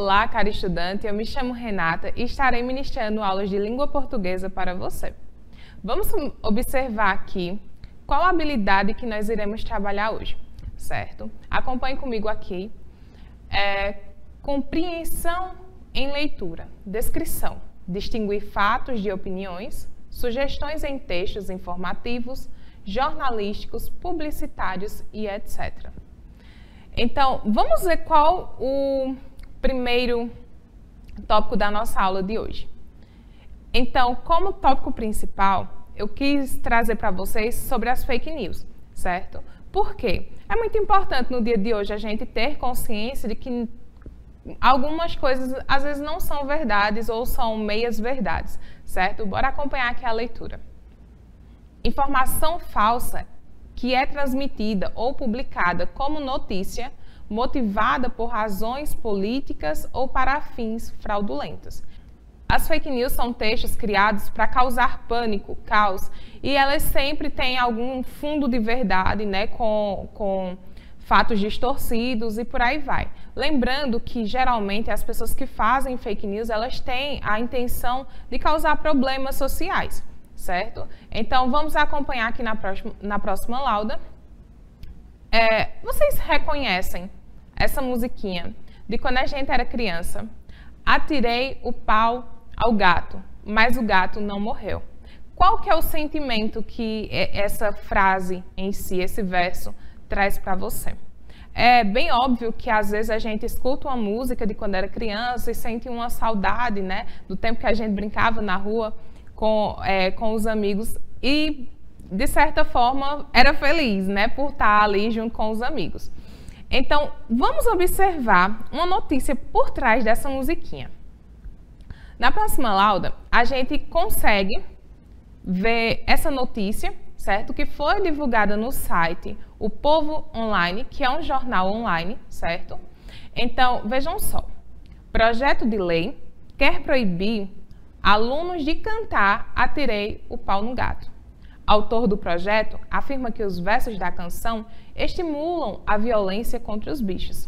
Olá, caro estudante, eu me chamo Renata e estarei ministrando aulas de língua portuguesa para você. Vamos observar aqui qual a habilidade que nós iremos trabalhar hoje, certo? Acompanhe comigo aqui. Compreensão em leitura, descrição, distinguir fatos de opiniões, sugestões em textos informativos, jornalísticos, publicitários e etc. Então, vamos ver qual o primeiro tópico da nossa aula de hoje. Então, como tópico principal, eu quis trazer para vocês sobre as fake news, certo? Por quê? É muito importante no dia de hoje a gente ter consciência de que algumas coisas às vezes não são verdades ou são meias verdades, certo? Bora acompanhar aqui a leitura. Informação falsa que é transmitida ou publicada como notícia, motivada por razões políticas ou para fins fraudulentos. As fake news são textos criados para causar pânico, caos, e elas sempre têm algum fundo de verdade, né, com fatos distorcidos e por aí vai. Lembrando que, geralmente, as pessoas que fazem fake news, elas têm a intenção de causar problemas sociais, certo? Então, vamos acompanhar aqui na próxima lauda. Vocês reconhecem essa musiquinha de quando a gente era criança? Atirei o pau ao gato, mas o gato não morreu. Qual que é o sentimento que essa frase em si, esse verso, traz para você? É bem óbvio que às vezes a gente escuta uma música de quando era criança e sente uma saudade, né, do tempo que a gente brincava na rua com os amigos e, de certa forma, era feliz, né, por estar ali junto com os amigos. Então, vamos observar uma notícia por trás dessa musiquinha. Na próxima lauda, a gente consegue ver essa notícia, certo? Que foi divulgada no site O Povo Online, que é um jornal online, certo? Então, vejam só. Projeto de lei quer proibir alunos de cantar Atirei o pau no gato. Autor do projeto afirma que os versos da canção estimulam a violência contra os bichos.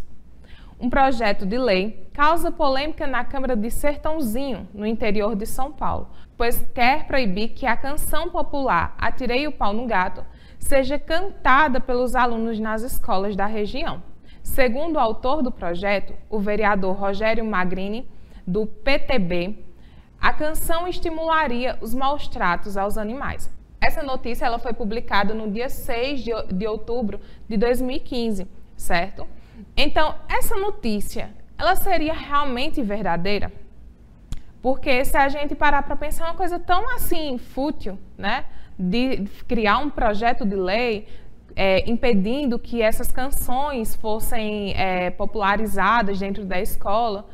Um projeto de lei causa polêmica na Câmara de Sertãozinho, no interior de São Paulo, pois quer proibir que a canção popular Atirei o pau no gato seja cantada pelos alunos nas escolas da região. Segundo o autor do projeto, o vereador Rogério Magrini, do PTB, a canção estimularia os maus tratos aos animais. Essa notícia ela foi publicada no dia 6 de outubro de 2015, certo? Então, essa notícia, ela seria realmente verdadeira? Porque se a gente parar para pensar uma coisa tão assim fútil, né? De criar um projeto de lei impedindo que essas canções fossem popularizadas dentro da escola,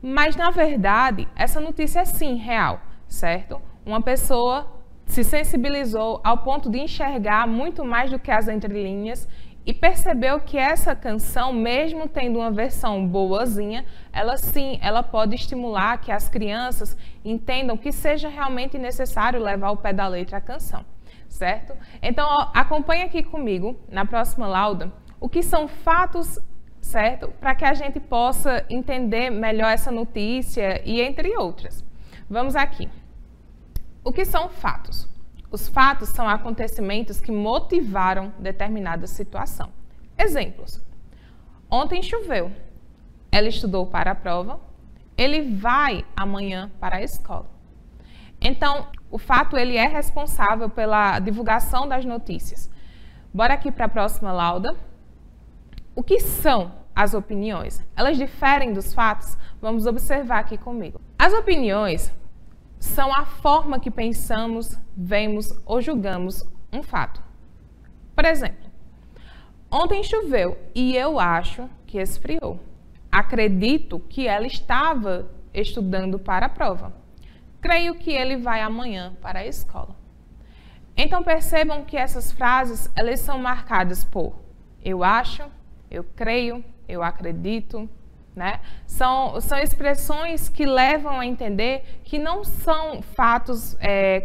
mas na verdade, essa notícia é sim real, certo? Uma pessoa se sensibilizou ao ponto de enxergar muito mais do que as entrelinhas e percebeu que essa canção, mesmo tendo uma versão boazinha, ela pode estimular que as crianças entendam que seja realmente necessário levar ao pé da letra a canção, certo? Então, acompanhe aqui comigo, na próxima lauda, o que são fatos, certo? Para que a gente possa entender melhor essa notícia e entre outras. Vamos aqui. O que são fatos? Os fatos são acontecimentos que motivaram determinada situação. Exemplos. Ontem choveu. Ela estudou para a prova. Ele vai amanhã para a escola. Então, o fato ele é responsável pela divulgação das notícias. Bora aqui para a próxima lauda. O que são as opiniões? Elas diferem dos fatos? Vamos observar aqui comigo. As opiniões são a forma que pensamos, vemos ou julgamos um fato. Por exemplo, ontem choveu e eu acho que esfriou. Acredito que ela estava estudando para a prova. Creio que ele vai amanhã para a escola. Então percebam que essas frases elas são marcadas por eu acho, eu creio, eu acredito, né? São expressões que levam a entender que não são fatos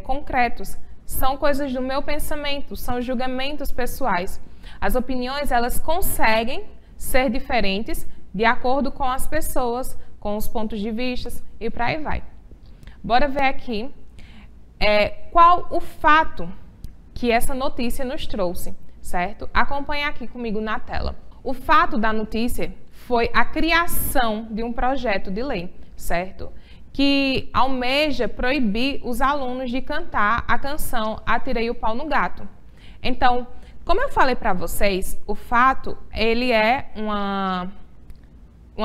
concretos, são coisas do meu pensamento, são julgamentos pessoais. As opiniões elas conseguem ser diferentes de acordo com as pessoas, com os pontos de vista e por aí vai. Bora ver aqui qual o fato que essa notícia nos trouxe, certo? Acompanhe aqui comigo na tela. O fato da notícia foi a criação de um projeto de lei, certo? Que almeja proibir os alunos de cantar a canção Atirei o Pau no Gato. Então, como eu falei para vocês, o fato ele é uma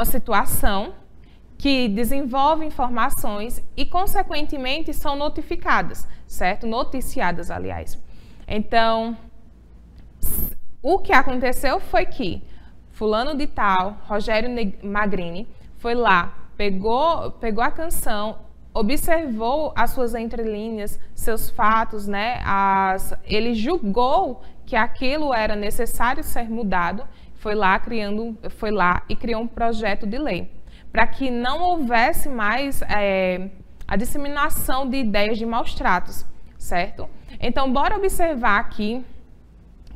situação que desenvolve informações e, consequentemente, são notificadas, certo? Noticiadas, aliás. Então, o que aconteceu foi que fulano de tal, Rogério Magrini, foi lá, pegou a canção, observou as suas entrelinhas, seus fatos, né? Ele julgou que aquilo era necessário ser mudado, foi lá e criou um projeto de lei, para que não houvesse mais a disseminação de ideias de maus tratos, certo? Então, bora observar aqui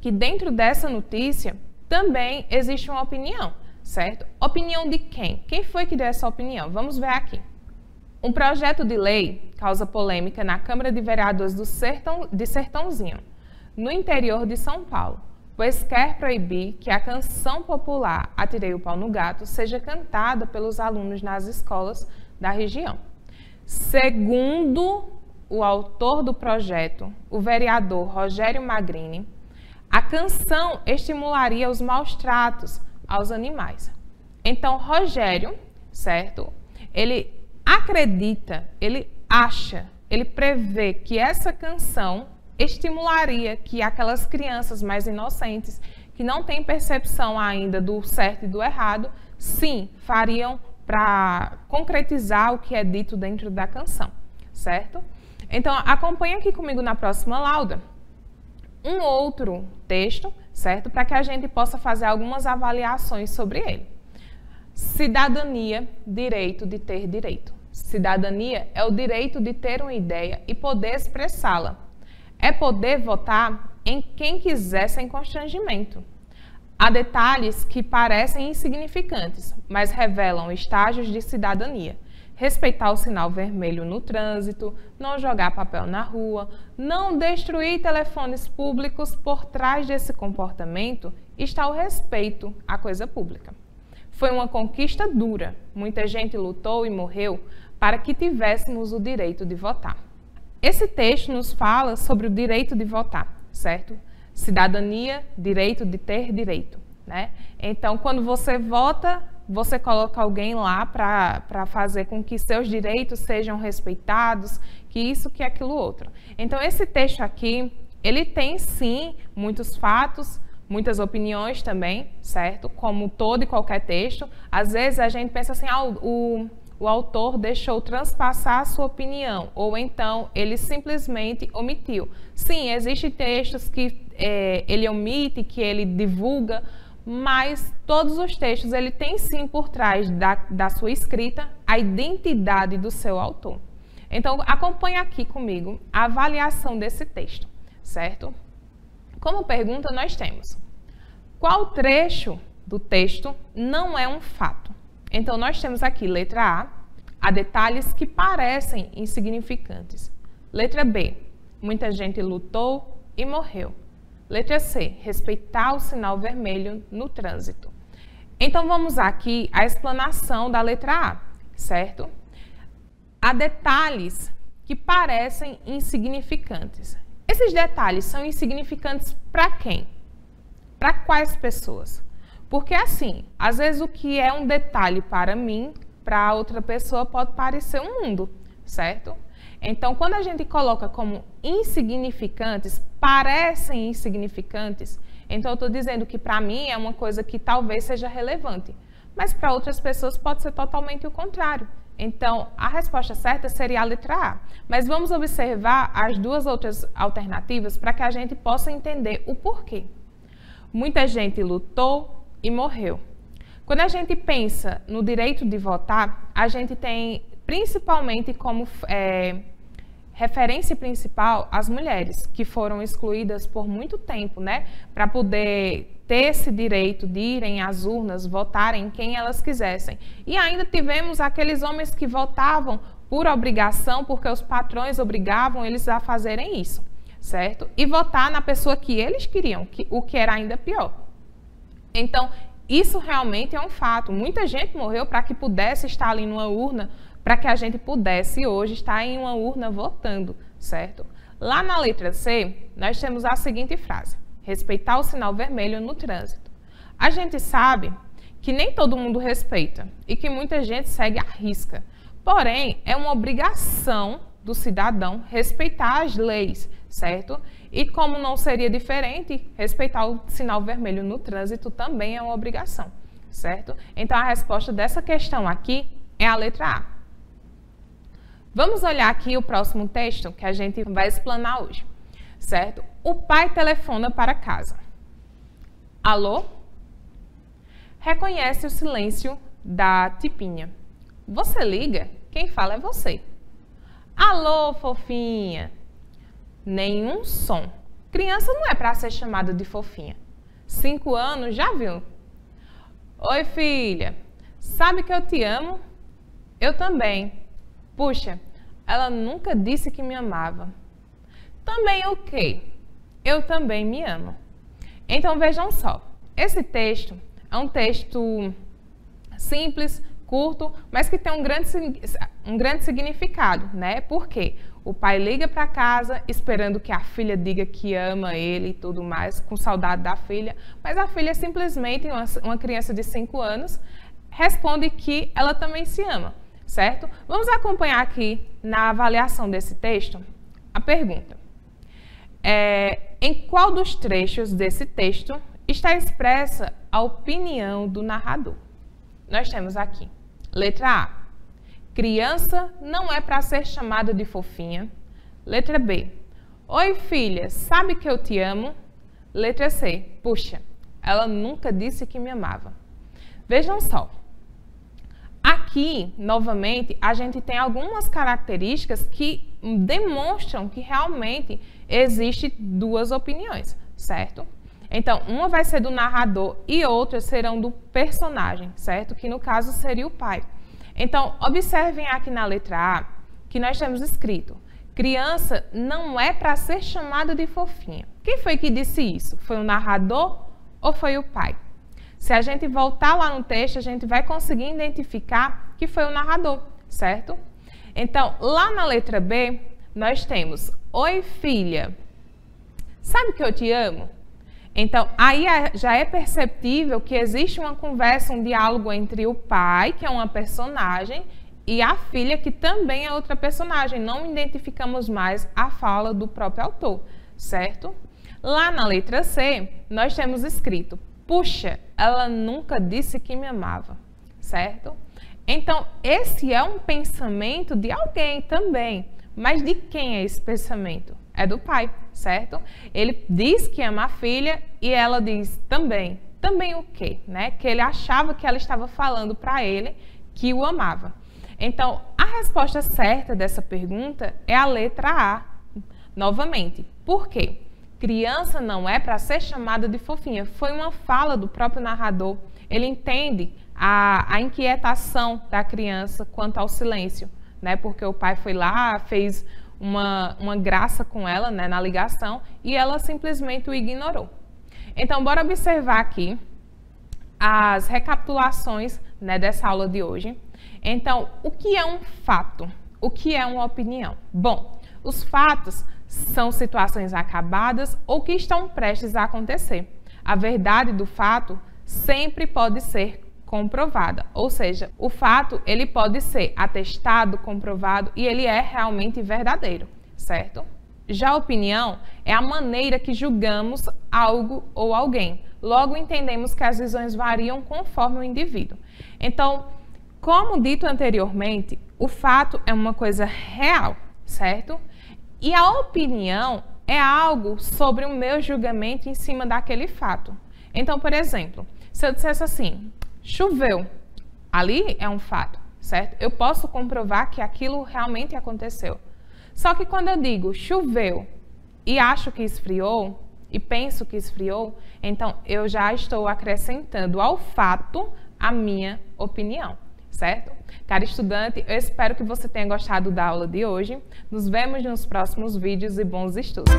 que dentro dessa notícia também existe uma opinião, certo? Opinião de quem? Quem foi que deu essa opinião? Vamos ver aqui. Um projeto de lei causa polêmica na Câmara de Vereadores de Sertãozinho, no interior de São Paulo, pois quer proibir que a canção popular Atirei o Pau no Gato seja cantada pelos alunos nas escolas da região. Segundo o autor do projeto, o vereador Rogério Magrini, a canção estimularia os maus tratos aos animais. Então, Rogério, certo? Ele acredita, ele acha, ele prevê que essa canção estimularia que aquelas crianças mais inocentes, que não têm percepção ainda do certo e do errado, sim, fariam para concretizar o que é dito dentro da canção, certo? Então, acompanhe aqui comigo na próxima lauda um outro texto, certo? Para que a gente possa fazer algumas avaliações sobre ele. Cidadania, direito de ter direito. Cidadania é o direito de ter uma ideia e poder expressá-la. É poder votar em quem quiser sem constrangimento. Há detalhes que parecem insignificantes, mas revelam estágios de cidadania. Respeitar o sinal vermelho no trânsito, não jogar papel na rua, não destruir telefones públicos. Por trás desse comportamento está o respeito à coisa pública. Foi uma conquista dura, muita gente lutou e morreu para que tivéssemos o direito de votar. Esse texto nos fala sobre o direito de votar, certo? Cidadania, direito de ter direito, né? Então, quando você vota, você coloca alguém lá para fazer com que seus direitos sejam respeitados, que isso, que aquilo outro. Então, esse texto aqui, ele tem sim muitos fatos, muitas opiniões também, certo? Como todo e qualquer texto. Às vezes a gente pensa assim, o autor deixou transpassar a sua opinião, ou então ele simplesmente omitiu. Sim, existem textos que ele omite, que ele divulga, mas todos os textos ele tem sim por trás da sua escrita a identidade do seu autor. Então, acompanhe aqui comigo a avaliação desse texto, certo? Como pergunta, nós temos: qual trecho do texto não é um fato? Então, nós temos aqui, letra A, há detalhes que parecem insignificantes. Letra B, muita gente lutou e morreu. Letra C, respeitar o sinal vermelho no trânsito. Então, vamos aqui à explanação da letra A, certo? Há detalhes que parecem insignificantes. Esses detalhes são insignificantes para quem? Para quais pessoas? Porque assim, às vezes o que é um detalhe para mim, para outra pessoa pode parecer um mundo, certo? Então, quando a gente coloca como insignificantes, parecem insignificantes, então eu estou dizendo que para mim é uma coisa que talvez seja relevante, mas para outras pessoas pode ser totalmente o contrário. Então, a resposta certa seria a letra A. Mas vamos observar as duas outras alternativas para que a gente possa entender o porquê. Muita gente lutou e morreu. Quando a gente pensa no direito de votar, a gente tem principalmente como referência principal as mulheres, que foram excluídas por muito tempo, né, para poder ter esse direito de irem às urnas, votarem quem elas quisessem. E ainda tivemos aqueles homens que votavam por obrigação, porque os patrões obrigavam eles a fazerem isso, certo? E votar na pessoa que eles queriam, o que era ainda pior. Então, isso realmente é um fato. Muita gente morreu para que pudesse estar ali numa urna, para que a gente pudesse hoje estar em uma urna votando, certo? Lá na letra C, nós temos a seguinte frase: respeitar o sinal vermelho no trânsito. A gente sabe que nem todo mundo respeita e que muita gente segue à risca. Porém, é uma obrigação do cidadão respeitar as leis, certo? E como não seria diferente, respeitar o sinal vermelho no trânsito também é uma obrigação, certo? Então, a resposta dessa questão aqui é a letra A. Vamos olhar aqui o próximo texto que a gente vai explanar hoje, certo? O pai telefona para casa. Alô? Reconhece o silêncio da tipinha. Você liga? Quem fala é você. Alô, fofinha? Nenhum som. Criança não é para ser chamada de fofinha. 5 anos, já viu? Oi, filha. Sabe que eu te amo? Eu também. Puxa, ela nunca disse que me amava. Também o quê? Eu também me amo. Então vejam só, esse texto é um texto simples, curto, mas que tem um grande significado, né? Porque o pai liga para casa esperando que a filha diga que ama ele e tudo mais, com saudade da filha, mas a filha simplesmente, uma criança de 5 anos, responde que ela também se ama. Certo? Vamos acompanhar aqui na avaliação desse texto a pergunta. Em qual dos trechos desse texto está expressa a opinião do narrador? Nós temos aqui, letra A, criança não é para ser chamada de fofinha. Letra B, oi filha, sabe que eu te amo? Letra C, puxa, ela nunca disse que me amava. Vejam só. Aqui, novamente, a gente tem algumas características que demonstram que realmente existem 2 opiniões, certo? Então, uma vai ser do narrador e outras serão do personagem, certo? Que no caso seria o pai. Então, observem aqui na letra A que nós temos escrito: criança não é para ser chamada de fofinha. Quem foi que disse isso? Foi o narrador ou foi o pai? Se a gente voltar lá no texto, a gente vai conseguir identificar que foi o narrador, certo? Então, lá na letra B, nós temos: oi, filha, sabe que eu te amo? Então, aí já é perceptível que existe uma conversa, um diálogo entre o pai, que é uma personagem, e a filha, que também é outra personagem. Não identificamos mais a fala do próprio autor, certo? Lá na letra C, nós temos escrito: puxa, ela nunca disse que me amava, certo? Então, esse é um pensamento de alguém também. Mas de quem é esse pensamento? É do pai, certo? Ele diz que ama a filha e ela diz também. Também o quê? Né? Que ele achava que ela estava falando para ele que o amava. Então, a resposta certa dessa pergunta é a letra A, novamente. Por quê? Criança não é para ser chamada de fofinha. Foi uma fala do próprio narrador. Ele entende a inquietação da criança quanto ao silêncio, né? Porque o pai foi lá, fez uma graça com ela, né, na ligação, e ela simplesmente o ignorou. Então, bora observar aqui as recapitulações, né, dessa aula de hoje. Então, o que é um fato? O que é uma opinião? Bom, os fatos são situações acabadas ou que estão prestes a acontecer. A verdade do fato sempre pode ser comprovada, ou seja, o fato ele pode ser atestado, comprovado e ele é realmente verdadeiro, certo? Já a opinião é a maneira que julgamos algo ou alguém. Logo entendemos que as visões variam conforme o indivíduo. Então, como dito anteriormente, o fato é uma coisa real, certo? E a opinião é algo sobre o meu julgamento em cima daquele fato. Então, por exemplo, se eu dissesse assim: choveu, ali é um fato, certo? Eu posso comprovar que aquilo realmente aconteceu. Só que quando eu digo choveu e acho que esfriou, e penso que esfriou, então eu já estou acrescentando ao fato a minha opinião, certo? Cara estudante, eu espero que você tenha gostado da aula de hoje. Nos vemos nos próximos vídeos e bons estudos!